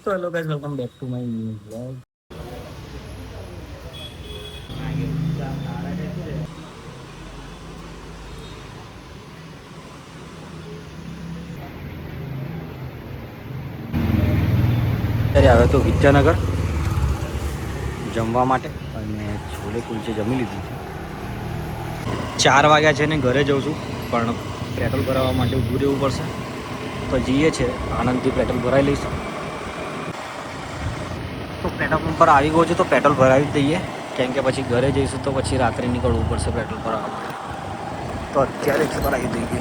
તો hello guys, welcome back to my new vlog. અત્યારે આવે તો વિદ્યાનગર જમવા માટે અને છોલે કુલચે જમી લીધું છે. 4 વાગ્યા છે ને ઘરે જઉં છું, પણ પેટ્રોલ ભરાવવા માટે ઊભું રહેવું પડશે. તો જઈએ છે આનંદથી પેટ્રોલ ભરાઈ લઈશું. તો પેટ્રોલ પંપ પર આવી ગયો છે, તો પેટ્રોલ ભરાવી જ દઈએ, કેમ કે પછી ઘરે જઈશું તો પછી રાત્રે નીકળવું પડશે પેટ્રોલ ભરાવવા માટે. તો અત્યારે જ ભરાવી દઈએ.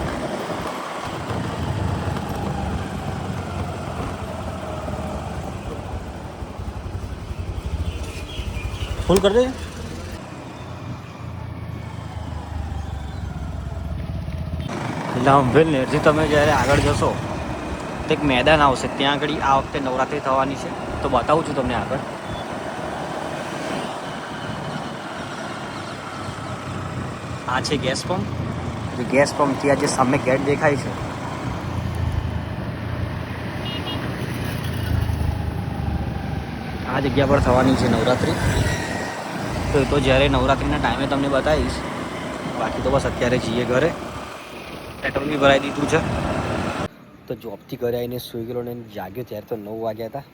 ફૂલ કરી દે. લાંભેલ નેરથી તમે જ્યારે આગળ જશો તો એક મેદાન આવશે, ત્યાં આગળ આ વખતે નવરાત્રિ થવાની છે, તો બતાવું છું તમને આગળ. આ છે ગેસ પંપ. ગેસ પંપથી આ જે સામે ગેટ દેખાય છે, આ જગ્યા પર થવાની છે નવરાત્રિ. તો એ તો જ્યારે નવરાત્રિના ટાઈમે તમને બતાવીશ. બાકી તો બસ અત્યારે જઈએ ઘરે. પેટ્રોલ બી ભરાઈ દીધું છે. તો જોબથી ઘરે આવીને સૂઈ ગયેલો ને જાગ્યો ત્યારે તો 9 વાગ્યા હતા.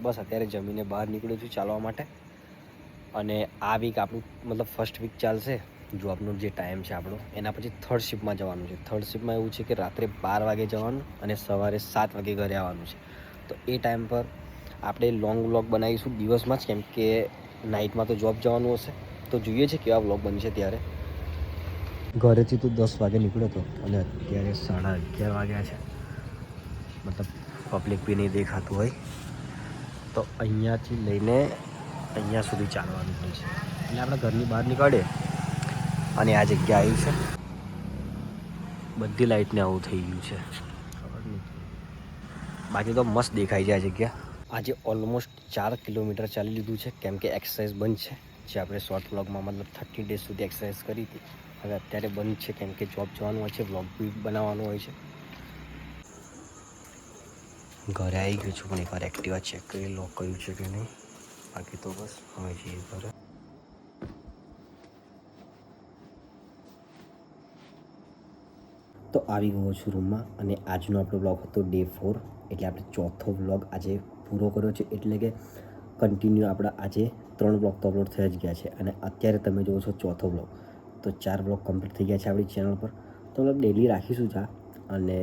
બસ અત્યારે જમીને બહાર નીકળ્યો છું ચાલવા માટે. અને આ વીક આપણું મતલબ ફર્સ્ટ વીક ચાલશે જોબનો જે ટાઈમ છે આપણો, એના પછી થર્ડ શિફ્ટમાં જવાનું છે. થર્ડ શિફ્ટમાં એવું છે કે રાત્રે 12 વાગે જવાનું અને સવારે 7 વાગે ઘરે આવવાનું છે. તો એ ટાઈમ પર આપણે લોંગ વ્લોગ બનાવીશું દિવસમાં જ, કેમ કે નાઇટમાં તો જોબ જવાનું હશે. તો જોઈએ છે કેવા વ્લોગ બનશે ત્યારે. ઘરેથી તો 10 વાગે નીકળ્યો હતો અને અત્યારે 11:30 વાગ્યા છે. મતલબ પબ્લિક બી નહીં દેખાતું હોય, તો અહીંયાથી લઈને અહીંયા સુધી ચાલવાનું હોય છે. એટલે આપણે ઘરની બહાર નીકળીએ અને આ જગ્યા આવી છે. બધી લાઇટને આવું થઈ ગયું છે, ખબર નહીં. બાકી તો મસ્ત દેખાય છે આ જગ્યા. આજે ઓલમોસ્ટ 4 કિલોમીટર ચાલી લીધું છે, કેમ કે એક્સરસાઇઝ બંધ છે. જે આપણે શોર્ટ વ્લોગમાં મતલબ 30 ડેઝ સુધી એક્સરસાઇઝ કરી હતી, હવે અત્યારે બંધ છે, કેમ કે જોબ જવાનું હોય છે, વ્લોગ બી બનાવવાનું હોય છે. ઘરે આવી ગયું છું, પણ એકવાર એક્ટિવા ચેક કરી લોક કર્યું છે કે નહીં. બાકી તો બસ હવે જઈએ ઘરે. તો આવી ગયો છું રૂમમાં, અને આજનો આપણો વ્લોગ હતો ડે 4. એટલે આપણે ચોથો વ્લોગ આજે પૂરો કર્યો છે. એટલે કે કન્ટિન્યુ આપણા આજે 3 વ્લોગ તો અપલોડ થઈ જ ગયા છે, અને અત્યારે તમે જુઓ છો ચોથો વ્લોગ. તો 4 વ્લોગ કમ્પ્લીટ થઈ ગયા છે આપણી ચેનલ પર. તો મતલબ ડેલી રાખીશું જ આ. અને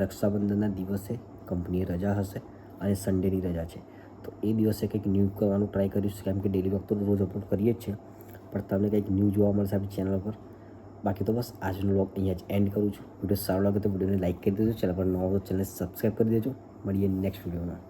રક્ષાબંધનના દિવસે કંપનીએ રજા હશે અને સન્ડેની રજા છે. તો એ દિવસે કંઈક ન્યૂ કરવાનું ટ્રાય કરીશું, કેમ કે ડેલી વ્લોગ તો રોજ અપલોડ કરીએ જ છે, પણ તમને કંઈક ન્યૂ જોવા મળશે આપણી ચેનલ પર. બાકી તો બસ આજનો વ્લોગ અહીંયા જ એન્ડ કરું છું. વિડીયો સારો લાગે તો વિડીયોને લાઇક કરી દેજો. ચેનલ પર નવો તો ચેનલ સબસ્ક્રાઈબ કરી દેજો. મળીએ નેક્સ્ટ વિડીયોમાં.